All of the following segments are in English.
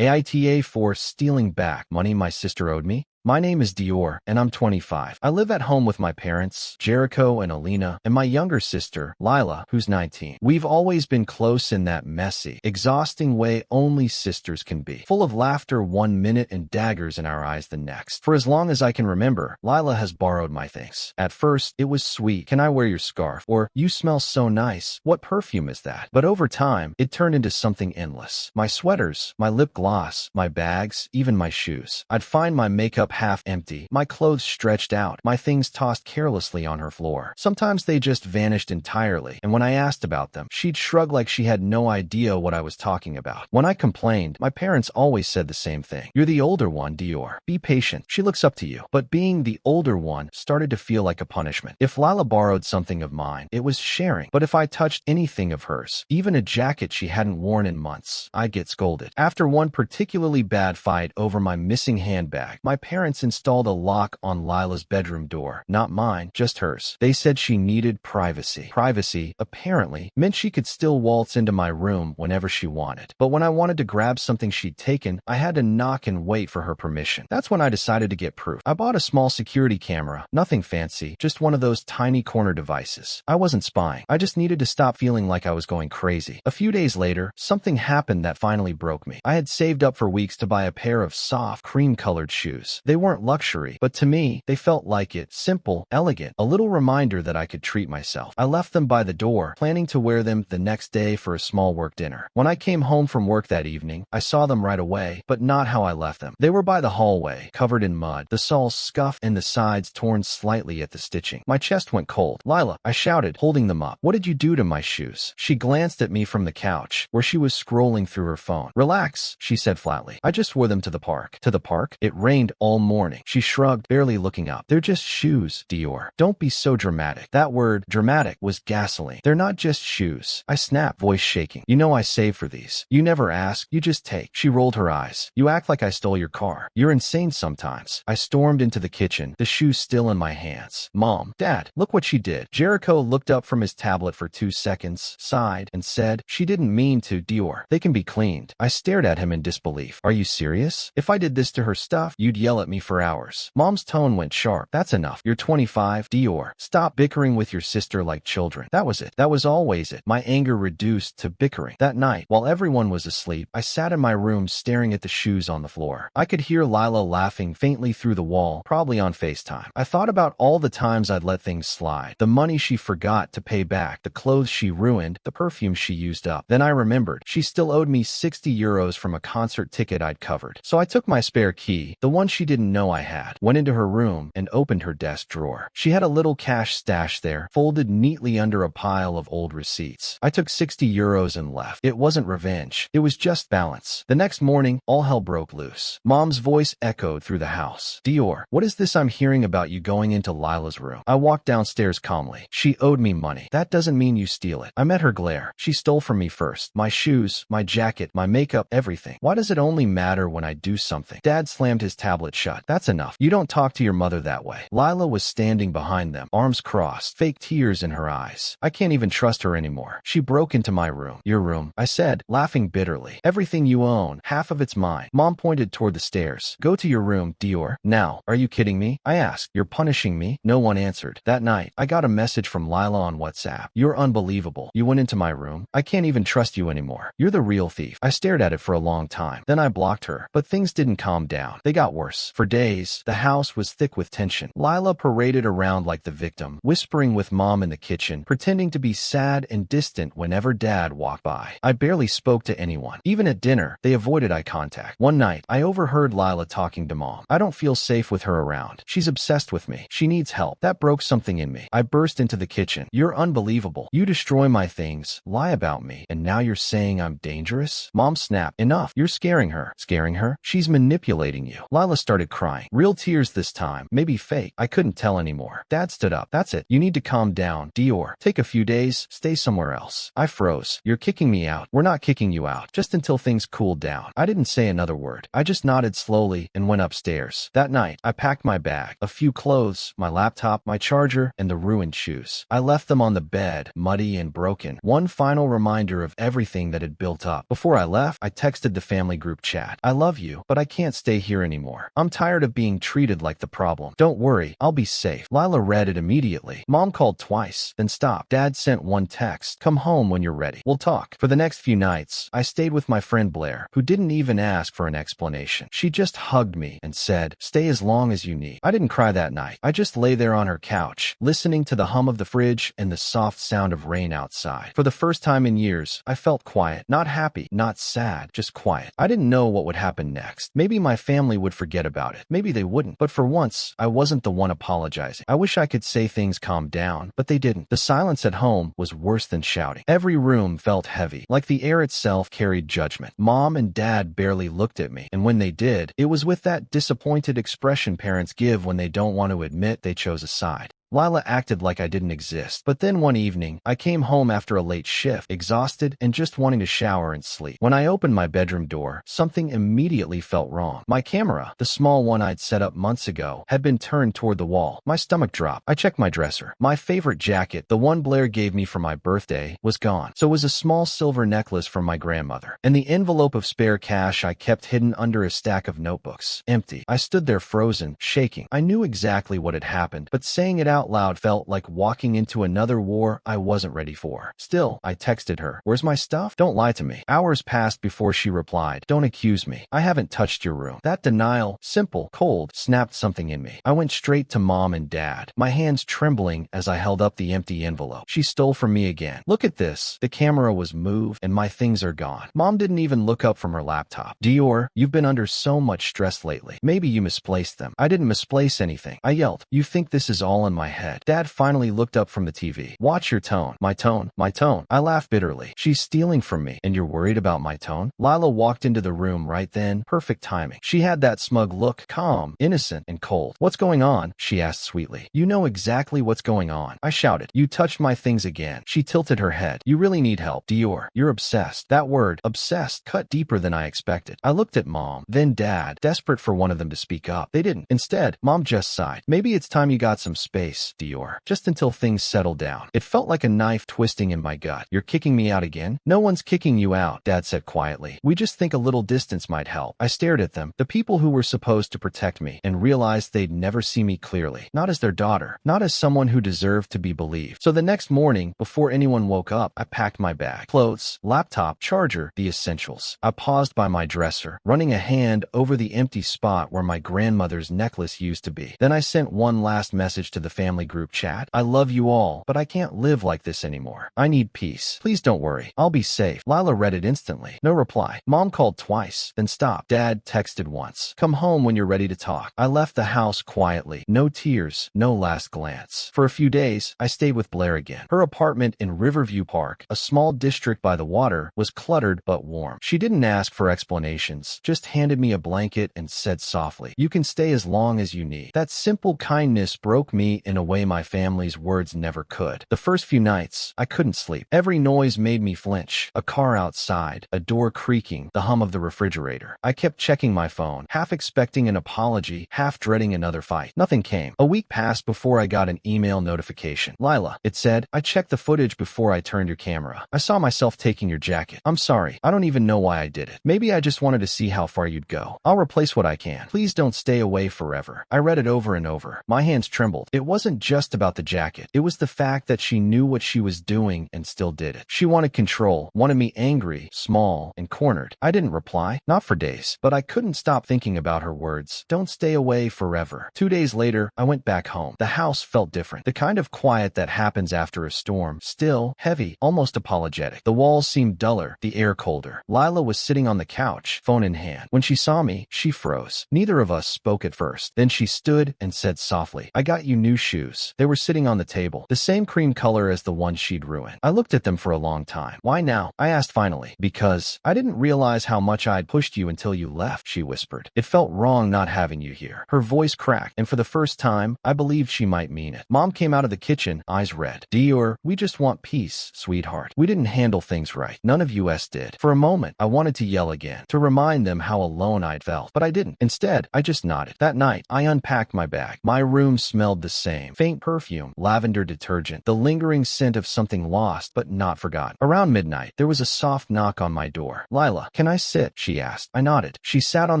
AITA for stealing back money my sister owed me. My name is Dior, and I'm 25. I live at home with my parents, Jericho and Alina, and my younger sister, Lila, who's 19. We've always been close in that messy, exhausting way only sisters can be. Full of laughter one minute and daggers in our eyes the next. For as long as I can remember, Lila has borrowed my things. At first, it was sweet. Can I wear your scarf? Or, you smell so nice. What perfume is that? But over time, it turned into something endless. My sweaters, my lip gloss, my bags, even my shoes. I'd find my makeup half empty, my clothes stretched out, my things tossed carelessly on her floor. Sometimes they just vanished entirely, and when I asked about them, she'd shrug like she had no idea what I was talking about. When I complained, my parents always said the same thing. You're the older one, Dior. Be patient. She looks up to you. But being the older one started to feel like a punishment. If Lila borrowed something of mine, it was sharing. But if I touched anything of hers, even a jacket she hadn't worn in months, I'd get scolded. After one particularly bad fight over my missing handbag, my parents installed a lock on Lila's bedroom door. Not mine, just hers. They said she needed privacy. Privacy, apparently, meant she could still waltz into my room whenever she wanted. But when I wanted to grab something she'd taken, I had to knock and wait for her permission. That's when I decided to get proof. I bought a small security camera, nothing fancy, just one of those tiny corner devices. I wasn't spying. I just needed to stop feeling like I was going crazy. A few days later, something happened that finally broke me. I had saved up for weeks to buy a pair of soft, cream-colored shoes. They weren't luxury, but to me, they felt like it. Simple, elegant, a little reminder that I could treat myself. I left them by the door, planning to wear them the next day for a small work dinner. When I came home from work that evening, I saw them right away, but not how I left them. They were by the hallway, covered in mud, the soles scuffed and the sides torn slightly at the stitching. My chest went cold. Lila, I shouted, holding them up. What did you do to my shoes? She glanced at me from the couch, where she was scrolling through her phone. Relax, she said flatly. I just wore them to the park. To the park? It rained all morning. She shrugged, barely looking up. They're just shoes, Dior. Don't be so dramatic. That word, dramatic, was gasoline. They're not just shoes. I snapped, voice shaking. You know I save for these. You never ask, you just take. She rolled her eyes. You act like I stole your car. You're insane sometimes. I stormed into the kitchen, the shoes still in my hands. Mom, Dad, look what she did. Jericho looked up from his tablet for 2 seconds, sighed, and said, she didn't mean to, Dior. They can be cleaned. I stared at him in disbelief. Are you serious? If I did this to her stuff, you'd yell at me for hours. Mom's tone went sharp. That's enough. You're 25, Dior. Stop bickering with your sister like children. That was it. That was always it. My anger reduced to bickering. That night, while everyone was asleep, I sat in my room staring at the shoes on the floor. I could hear Lila laughing faintly through the wall, probably on FaceTime. I thought about all the times I'd let things slide. The money she forgot to pay back, the clothes she ruined, the perfume she used up. Then I remembered. She still owed me 60 euros from a concert ticket I'd covered. So I took my spare key, the one she didn't know I had, went into her room, and opened her desk drawer. She had a little cash stash there, folded neatly under a pile of old receipts. I took 60 euros and left. It wasn't revenge. It was just balance. The next morning, all hell broke loose. Mom's voice echoed through the house. Dior, what is this I'm hearing about you going into Lila's room? I walked downstairs calmly. She owed me money. That doesn't mean you steal it. I met her glare. She stole from me first. My shoes, my jacket, my makeup, everything. Why does it only matter when I do something? Dad slammed his tablet shut. That's enough. You don't talk to your mother that way. Lila was standing behind them, arms crossed, fake tears in her eyes. I can't even trust her anymore. She broke into my room. Your room, I said, laughing bitterly. Everything you own, half of it's mine. Mom pointed toward the stairs. Go to your room, Dior. Now, are you kidding me? I asked. You're punishing me? No one answered. That night, I got a message from Lila on WhatsApp. You're unbelievable. You went into my room. I can't even trust you anymore. You're the real thief. I stared at it for a long time. Then I blocked her. But things didn't calm down. They got worse. For days, the house was thick with tension. Lila paraded around like the victim, whispering with Mom in the kitchen, pretending to be sad and distant whenever Dad walked by. I barely spoke to anyone. Even at dinner, they avoided eye contact. One night, I overheard Lila talking to Mom. I don't feel safe with her around. She's obsessed with me. She needs help. That broke something in me. I burst into the kitchen. You're unbelievable. You destroy my things, lie about me, and now you're saying I'm dangerous? Mom snapped. Enough. You're scaring her. Scaring her? She's manipulating you. Lila started started crying. Real tears this time, maybe fake. I couldn't tell anymore. Dad stood up. That's it. You need to calm down, Dior. Take a few days, stay somewhere else. I froze. You're kicking me out. We're not kicking you out. Just until things cooled down. I didn't say another word. I just nodded slowly and went upstairs. That night, I packed my bag, a few clothes, my laptop, my charger, and the ruined shoes. I left them on the bed, muddy and broken. One final reminder of everything that had built up. Before I left, I texted the family group chat. I love you, but I can't stay here anymore. I'm tired of being treated like the problem. Don't worry, I'll be safe. Lila read it immediately. Mom called twice, then stopped. Dad sent one text. Come home when you're ready. We'll talk. For the next few nights, I stayed with my friend Blair, who didn't even ask for an explanation. She just hugged me and said, stay as long as you need. I didn't cry that night. I just lay there on her couch, listening to the hum of the fridge and the soft sound of rain outside. For the first time in years, I felt quiet. Not happy, not sad, just quiet. I didn't know what would happen next. Maybe my family would forget about it. Maybe they wouldn't. But for once, I wasn't the one apologizing. I wish I could say things calmed down, but they didn't. The silence at home was worse than shouting. Every room felt heavy, like the air itself carried judgment. Mom and Dad barely looked at me, and when they did, it was with that disappointed expression parents give when they don't want to admit they chose a side. Lila acted like I didn't exist. But then one evening, I came home after a late shift, exhausted and just wanting to shower and sleep. When I opened my bedroom door, something immediately felt wrong. My camera, the small one I'd set up months ago, had been turned toward the wall. My stomach dropped. I checked my dresser. My favorite jacket, the one Blair gave me for my birthday, was gone. So was a small silver necklace from my grandmother. And the envelope of spare cash I kept hidden under a stack of notebooks. Empty. I stood there frozen, shaking. I knew exactly what had happened, but saying it out loud felt like walking into another war I wasn't ready for. Still, I texted her. Where's my stuff? Don't lie to me. Hours passed before she replied. Don't accuse me. I haven't touched your room. That denial, simple, cold, snapped something in me. I went straight to Mom and Dad, my hands trembling as I held up the empty envelope. She stole from me again. Look at this. The camera was moved and my things are gone. Mom didn't even look up from her laptop. Dior, you've been under so much stress lately. Maybe you misplaced them. I didn't misplace anything. I yelled. You think this is all in my head? Dad finally looked up from the TV. Watch your tone. My tone. My tone. I laughed bitterly. She's stealing from me, and you're worried about my tone? Lila walked into the room right then. Perfect timing. She had that smug look, calm, innocent, and cold. What's going on? She asked sweetly. You know exactly what's going on. I shouted. You touched my things again. She tilted her head. You really need help. Dior, you're obsessed. That word, obsessed, cut deeper than I expected. I looked at Mom, then Dad, desperate for one of them to speak up. They didn't. Instead, Mom just sighed. Maybe it's time you got some space, Dior. Just until things settled down. It felt like a knife twisting in my gut. You're kicking me out again? No one's kicking you out, Dad said quietly. We just think a little distance might help. I stared at them, the people who were supposed to protect me, and realized they'd never see me clearly. Not as their daughter, not as someone who deserved to be believed. So the next morning, before anyone woke up, I packed my bag. Clothes, laptop, charger, the essentials. I paused by my dresser, running a hand over the empty spot where my grandmother's necklace used to be. Then I sent one last message to the family group chat. I love you all, but I can't live like this anymore. I need peace. Please don't worry. I'll be safe. Lila read it instantly. No reply. Mom called twice, then stopped. Dad texted once. Come home when you're ready to talk. I left the house quietly. No tears, no last glance. For a few days, I stayed with Blair again. Her apartment in Riverview Park, a small district by the water, was cluttered but warm. She didn't ask for explanations, just handed me a blanket and said softly, you can stay as long as you need. That simple kindness broke me in a way my family's words never could. The first few nights, I couldn't sleep. Every noise made me flinch. A car outside, a door creaking, the hum of the refrigerator. I kept checking my phone, half expecting an apology, half dreading another fight. Nothing came. A week passed before I got an email notification. Lila, it said, I checked the footage before I turned your camera. I saw myself taking your jacket. I'm sorry. I don't even know why I did it. Maybe I just wanted to see how far you'd go. I'll replace what I can. Please don't stay away forever. I read it over and over. My hands trembled. It wasn't just about the jacket. It was the fact that she knew what she was doing and still did it. She wanted control, wanted me angry, small, and cornered. I didn't reply, not for days, but I couldn't stop thinking about her words. Don't stay away forever. 2 days later, I went back home. The house felt different. The kind of quiet that happens after a storm. Still, heavy, almost apologetic. The walls seemed duller, the air colder. Lila was sitting on the couch, phone in hand. When she saw me, she froze. Neither of us spoke at first. Then she stood and said softly, I got you new shoes shoes. They were sitting on the table, the same cream color as the one she'd ruined. I looked at them for a long time. Why now? I asked finally. Because I didn't realize how much I'd pushed you until you left, she whispered. It felt wrong not having you here. Her voice cracked, and for the first time, I believed she might mean it. Mom came out of the kitchen, eyes red. Dior, we just want peace, sweetheart. We didn't handle things right. None of us did. For a moment, I wanted to yell again, to remind them how alone I'd felt, but I didn't. Instead, I just nodded. That night, I unpacked my bag. My room smelled the same. Faint perfume, lavender detergent, the lingering scent of something lost but not forgotten. Around midnight, there was a soft knock on my door. Lila, can I sit? She asked. I nodded. She sat on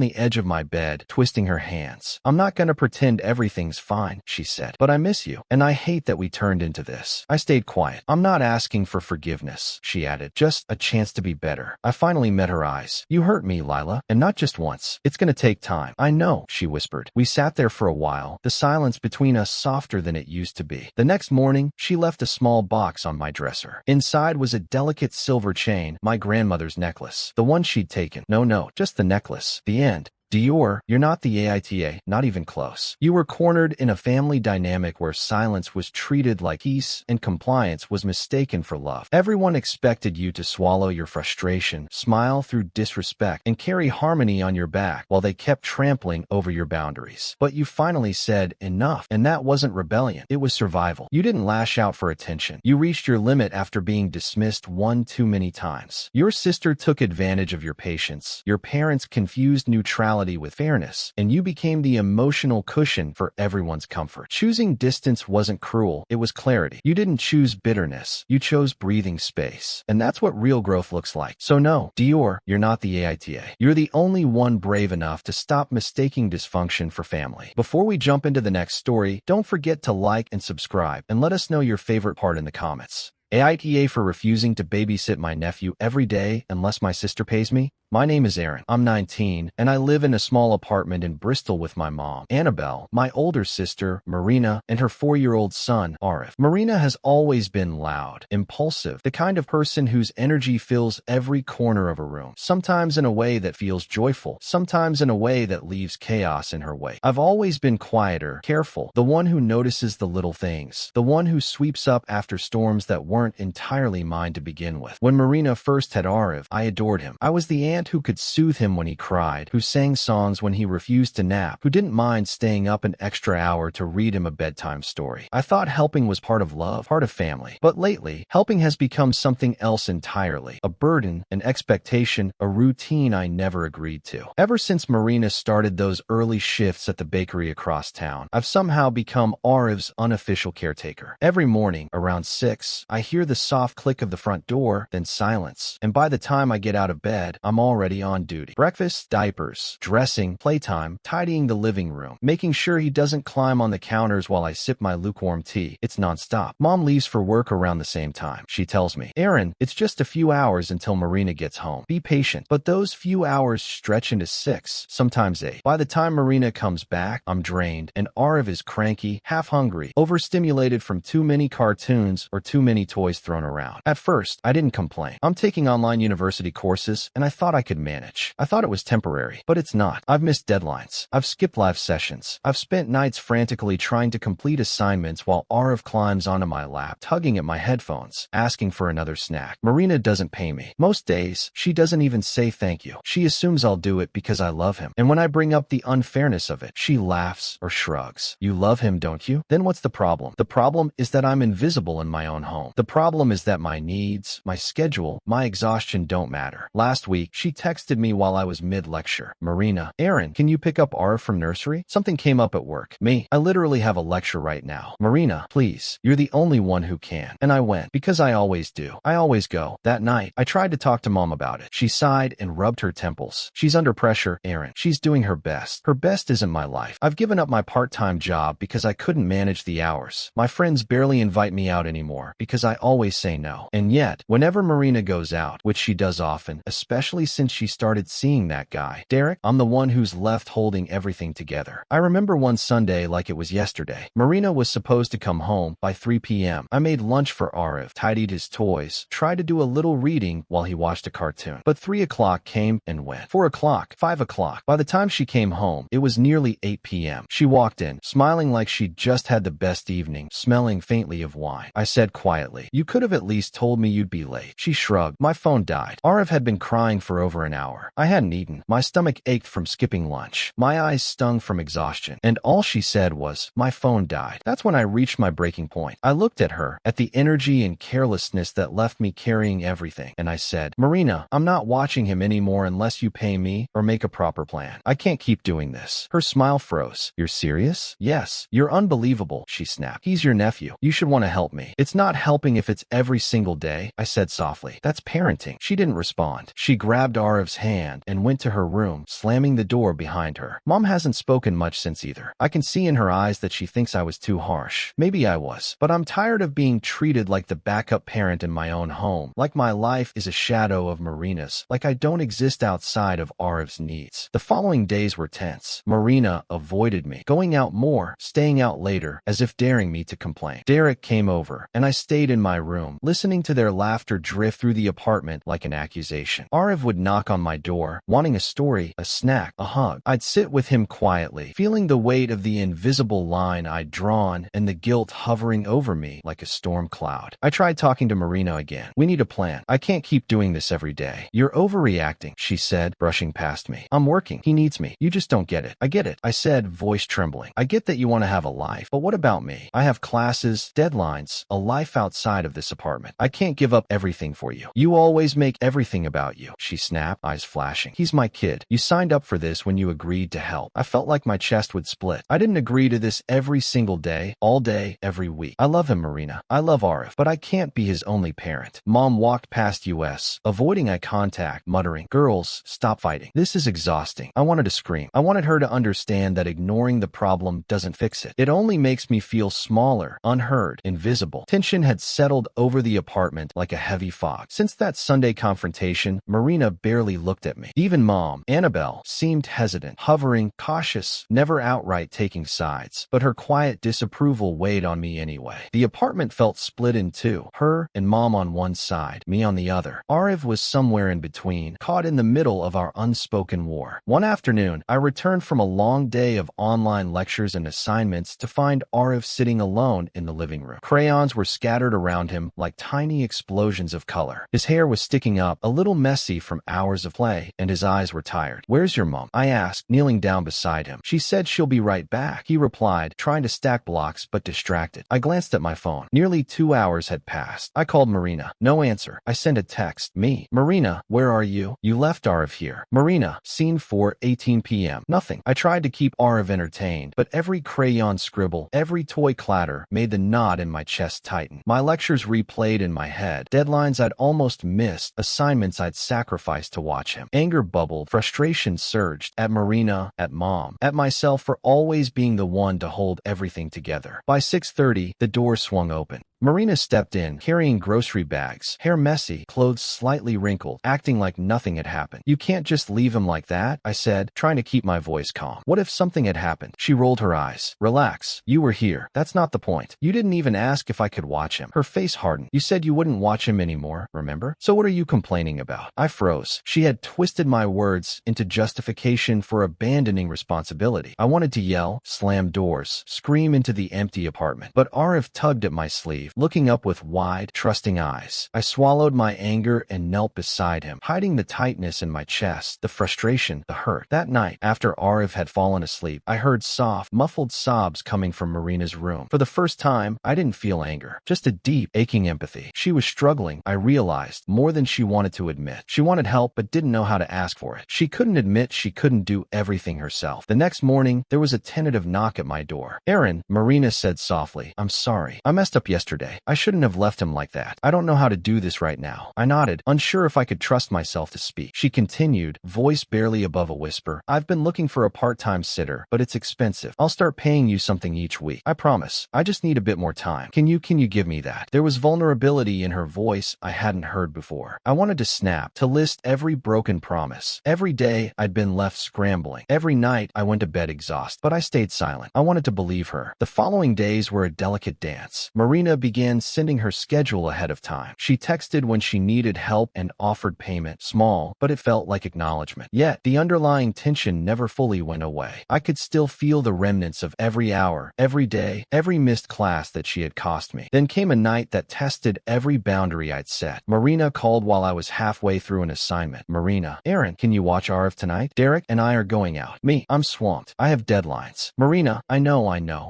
the edge of my bed, twisting her hands. I'm not gonna pretend everything's fine, she said, but I miss you, and I hate that we turned into this. I stayed quiet. I'm not asking for forgiveness, she added, just a chance to be better. I finally met her eyes. You hurt me, Lila, and not just once. It's gonna take time. I know, she whispered. We sat there for a while, the silence between us softer than it used to be. The next morning, she left a small box on my dresser. Inside was a delicate silver chain, my grandmother's necklace, the one she'd taken. No, just the necklace. The end. Dior, you're not the AITA, not even close. You were cornered in a family dynamic where silence was treated like peace and compliance was mistaken for love. Everyone expected you to swallow your frustration, smile through disrespect, and carry harmony on your back while they kept trampling over your boundaries. But you finally said enough, and that wasn't rebellion. It was survival. You didn't lash out for attention. You reached your limit after being dismissed one too many times. Your sister took advantage of your patience. Your parents confused neutrality with fairness, and you became the emotional cushion for everyone's comfort. Choosing distance wasn't cruel, it was clarity. You didn't choose bitterness, you chose breathing space. And that's what real growth looks like. So no, Dior, you're not the AITA. You're the only one brave enough to stop mistaking dysfunction for family. Before we jump into the next story, don't forget to like and subscribe, and let us know your favorite part in the comments. AITA for refusing to babysit my nephew every day unless my sister pays me? My name is Aaron. I'm 19, and I live in a small apartment in Bristol with my mom, Annabelle, my older sister, Marina, and her 4-year-old son, Arif. Marina has always been loud, impulsive, the kind of person whose energy fills every corner of a room, sometimes in a way that feels joyful, sometimes in a way that leaves chaos in her wake. I've always been quieter, careful, the one who notices the little things, the one who sweeps up after storms that weren't entirely mine to begin with. When Marina first had Arif, I adored him. I was the aunt who could soothe him when he cried, who sang songs when he refused to nap, who didn't mind staying up an extra hour to read him a bedtime story. I thought helping was part of love, part of family. But lately, helping has become something else entirely. A burden, an expectation, a routine I never agreed to. Ever since Marina started those early shifts at the bakery across town, I've somehow become Arif's unofficial caretaker. Every morning, around 6, I hear the soft click of the front door, then silence. And by the time I get out of bed, I'm already on duty. Breakfast, diapers, dressing, playtime, tidying the living room, making sure he doesn't climb on the counters while I sip my lukewarm tea. It's nonstop. Mom leaves for work around the same time. She tells me, Aaron, it's just a few hours until Marina gets home. Be patient. But those few hours stretch into 6, sometimes 8. By the time Marina comes back, I'm drained, and Arif is cranky, half hungry, overstimulated from too many cartoons or too many toys thrown around. At first, I didn't complain. I'm taking online university courses, and I thought I could manage. I thought it was temporary, but it's not. I've missed deadlines. I've skipped live sessions. I've spent nights frantically trying to complete assignments while Arif climbs onto my lap, tugging at my headphones, asking for another snack. Marina doesn't pay me. Most days, she doesn't even say thank you. She assumes I'll do it because I love him. And when I bring up the unfairness of it, she laughs or shrugs. You love him, don't you? Then what's the problem? The problem is that I'm invisible in my own home. The problem is that my needs, my schedule, my exhaustion don't matter. Last week, she texted me while I was mid-lecture. Marina, Aaron, can you pick up Arif from nursery? Something came up at work. Me, I literally have a lecture right now. Marina, please, you're the only one who can. And I went, because I always do. I always go. That night, I tried to talk to Mom about it. She sighed and rubbed her temples. She's under pressure, Aaron. She's doing her best. Her best isn't my life. I've given up my part-time job because I couldn't manage the hours. My friends barely invite me out anymore because I always say no. And yet, whenever Marina goes out, which she does often, especially since since she started seeing that guy. Derek, I'm the one who's left holding everything together. I remember one Sunday like it was yesterday. Marina was supposed to come home by 3 p.m. I made lunch for Arif, tidied his toys, tried to do a little reading while he watched a cartoon. But 3 o'clock came and went. 4 o'clock, 5 o'clock. By the time she came home, it was nearly 8 p.m. She walked in, smiling like she'd just had the best evening, smelling faintly of wine. I said quietly, "You could have at least told me you'd be late." She shrugged. My phone died. Arif had been crying for over an hour. I hadn't eaten. My stomach ached from skipping lunch. My eyes stung from exhaustion. And all she said was, "My phone died." That's when I reached my breaking point. I looked at her, at the energy and carelessness that left me carrying everything, and I said, "Marina, I'm not watching him anymore unless you pay me or make a proper plan. I can't keep doing this." Her smile froze. "You're serious?" "Yes." "You're unbelievable," she snapped. "He's your nephew. You should want to help me." "It's not helping if it's every single day," I said softly. "That's parenting." She didn't respond. She grabbed Arif's hand and went to her room, slamming the door behind her. Mom hasn't spoken much since either. I can see in her eyes that she thinks I was too harsh. Maybe I was. But I'm tired of being treated like the backup parent in my own home, like my life is a shadow of Marina's, like I don't exist outside of Arif's needs. The following days were tense. Marina avoided me, going out more, staying out later, as if daring me to complain. Derek came over, and I stayed in my room, listening to their laughter drift through the apartment like an accusation. Arif would knock on my door, wanting a story, a snack, a hug. I'd sit with him quietly, feeling the weight of the invisible line I'd drawn and the guilt hovering over me like a storm cloud. I tried talking to Marina again. "We need a plan. I can't keep doing this every day." "You're overreacting," she said, brushing past me. "I'm working. He needs me. You just don't get it." "I get it," I said, voice trembling. "I get that you want to have a life, but what about me? I have classes, deadlines, a life outside of this apartment. I can't give up everything for you." "You always make everything about you," she snapped, eyes flashing. "He's my kid. You signed up for this when you agreed to help." I felt like my chest would split. I didn't agree to this every single day, all day, every week. "I love him, Marina. I love Arif, but I can't be his only parent." Mom walked past us, avoiding eye contact, muttering, "Girls, stop fighting. This is exhausting." I wanted to scream. I wanted her to understand that ignoring the problem doesn't fix it. It only makes me feel smaller, unheard, invisible. Tension had settled over the apartment like a heavy fog. Since that Sunday confrontation, Marina barely looked at me. Even Mom, Annabelle, seemed hesitant, hovering, cautious, never outright taking sides. But her quiet disapproval weighed on me anyway. The apartment felt split in two, her and Mom on one side, me on the other. Arif was somewhere in between, caught in the middle of our unspoken war. One afternoon, I returned from a long day of online lectures and assignments to find Arif sitting alone in the living room. Crayons were scattered around him like tiny explosions of color. His hair was sticking up, a little messy from hours of play, and his eyes were tired. "Where's your mom?" I asked, kneeling down beside him. "She said she'll be right back," he replied, trying to stack blocks but distracted. I glanced at my phone. Nearly 2 hours had passed. I called Marina. No answer. I sent a text. "Me. Marina, where are you? You left Arif here." Marina, scene 4, 18 p.m. Nothing. I tried to keep Arif entertained, but every crayon scribble, every toy clatter made the knot in my chest tighten. My lectures replayed in my head, deadlines I'd almost missed, assignments I'd sacrificed to watch him. Anger bubbled, frustration surged, at Marina, at Mom, at myself for always being the one to hold everything together. By 6:30, the door swung open. Marina stepped in, carrying grocery bags, hair messy, clothes slightly wrinkled, acting like nothing had happened. "You can't just leave him like that," I said, trying to keep my voice calm. "What if something had happened?" She rolled her eyes. "Relax. You were here. That's not the point. You didn't even ask if I could watch him." Her face hardened. "You said you wouldn't watch him anymore, remember? So what are you complaining about?" I froze. She had twisted my words into justification for abandoning responsibility. I wanted to yell, slam doors, scream into the empty apartment, but Arif tugged at my sleeve, looking up with wide, trusting eyes. I swallowed my anger and knelt beside him, hiding the tightness in my chest, the frustration, the hurt. That night, after Arif had fallen asleep, I heard soft, muffled sobs coming from Marina's room. For the first time, I didn't feel anger, just a deep, aching empathy. She was struggling, I realized, more than she wanted to admit. She wanted help, but didn't know how to ask for it. She couldn't admit she couldn't do everything herself. The next morning, there was a tentative knock at my door. "Aaron," Marina said softly, "I'm sorry. I messed up yesterday. yesterday. I shouldn't have left him like that. I don't know how to do this right now. I nodded, unsure if I could trust myself to speak. She continued, voice barely above a whisper. I've been looking for a part-time sitter, but it's expensive. I'll start paying you something each week. I promise. I just need a bit more time. Can you give me that? There was vulnerability in her voice I hadn't heard before. I wanted to snap, to list every broken promise. Every day I'd been left scrambling. Every night I went to bed exhausted, but I stayed silent. I wanted to believe her. The following days were a delicate dance. Marina began sending her schedule ahead of time. She texted when she needed help and offered payment. Small, but it felt like acknowledgement. Yet, the underlying tension never fully went away. I could still feel the remnants of every hour, every day, every missed class that she had cost me. Then came a night that tested every boundary I'd set. Marina called while I was halfway through an assignment. Marina, Aaron, can you watch Arv tonight? Derek and I are going out. Me, I'm swamped. I have deadlines. Marina, I know.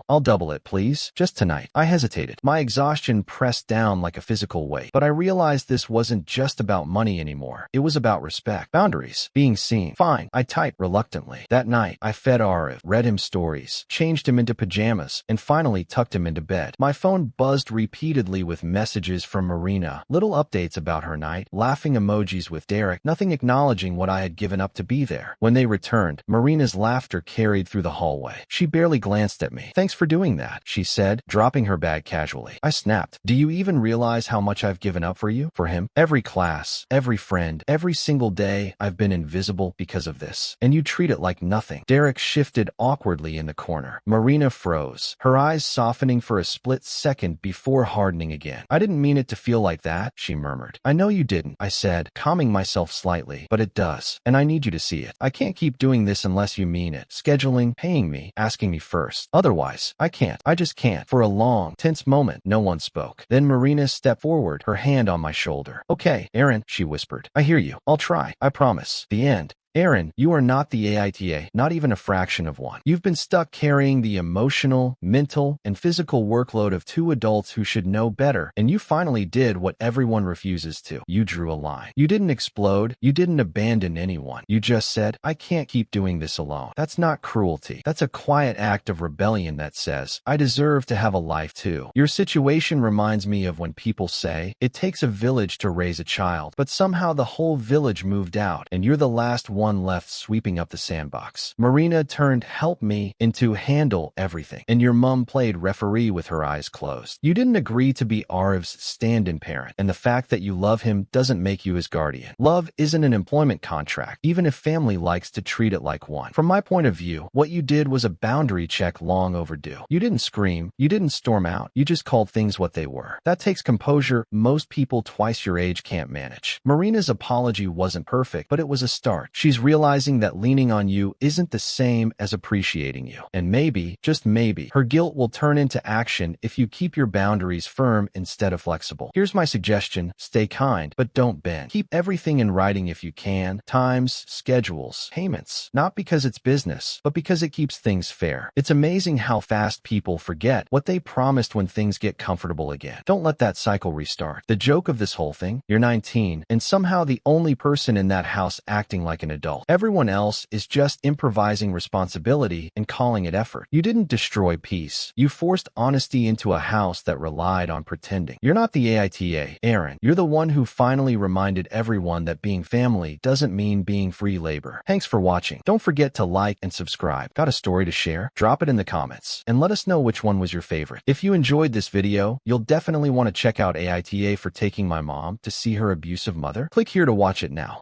I'll double it, please. Just tonight. I hesitated. My exhaustion pressed down like a physical weight. But I realized this wasn't just about money anymore. It was about respect, boundaries, being seen. Fine, I typed reluctantly. That night, I fed Arv, read him stories, changed him into pajamas, and finally tucked him into bed. My phone buzzed repeatedly with messages from Marina, little updates about her night, laughing emojis with Derek, nothing acknowledging what I had given up to be there. When they returned, Marina's laughter carried through the hallway. She barely glanced at me. Thanks for doing that, she said, dropping her bag casually. I snapped. Do you even realize how much I've given up for you? For him? Every class, every friend, every single day, I've been invisible because of this. And you treat it like nothing. Derek shifted awkwardly in the corner. Marina froze, her eyes softening for a split second before hardening again. I didn't mean it to feel like that, she murmured. I know you didn't, I said, calming myself slightly, but it does. And I need you to see it. I can't keep doing this unless you mean it. Scheduling, paying me, asking me first. Otherwise, I can't. I just can't. For a long, tense moment, no one spoke. Then Marina stepped forward, her hand on my shoulder. Okay, Aaron, she whispered. I hear you. I'll try. I promise. The end. Aaron, you are not the AITA, not even a fraction of one. You've been stuck carrying the emotional, mental, and physical workload of two adults who should know better, and you finally did what everyone refuses to. You drew a line. You didn't explode. You didn't abandon anyone. You just said, I can't keep doing this alone. That's not cruelty. That's a quiet act of rebellion that says, I deserve to have a life too. Your situation reminds me of when people say, it takes a village to raise a child, but somehow the whole village moved out, and you're the last one left sweeping up the sandbox. Marina turned help me into handle everything, and your mom played referee with her eyes closed. You didn't agree to be Arv's stand-in parent, and the fact that you love him doesn't make you his guardian. Love isn't an employment contract, even if family likes to treat it like one. From my point of view, what you did was a boundary check long overdue. You didn't scream, you didn't storm out, you just called things what they were. That takes composure most people twice your age can't manage. Marina's apology wasn't perfect, but it was a start. She's realizing that leaning on you isn't the same as appreciating you. And maybe, just maybe, her guilt will turn into action if you keep your boundaries firm instead of flexible. Here's my suggestion. Stay kind, but don't bend. Keep everything in writing if you can. Times, schedules, payments. Not because it's business, but because it keeps things fair. It's amazing how fast people forget what they promised when things get comfortable again. Don't let that cycle restart. The joke of this whole thing, you're 19, and somehow the only person in that house acting like an adult. Everyone else is just improvising responsibility and calling it effort. You didn't destroy peace. You forced honesty into a house that relied on pretending. You're not the AITA, Aaron. You're the one who finally reminded everyone that being family doesn't mean being free labor. Thanks for watching. Don't forget to like and subscribe. Got a story to share? Drop it in the comments and let us know which one was your favorite. If you enjoyed this video, you'll definitely want to check out AITA for taking my mom to see her abusive mother. Click here to watch it now.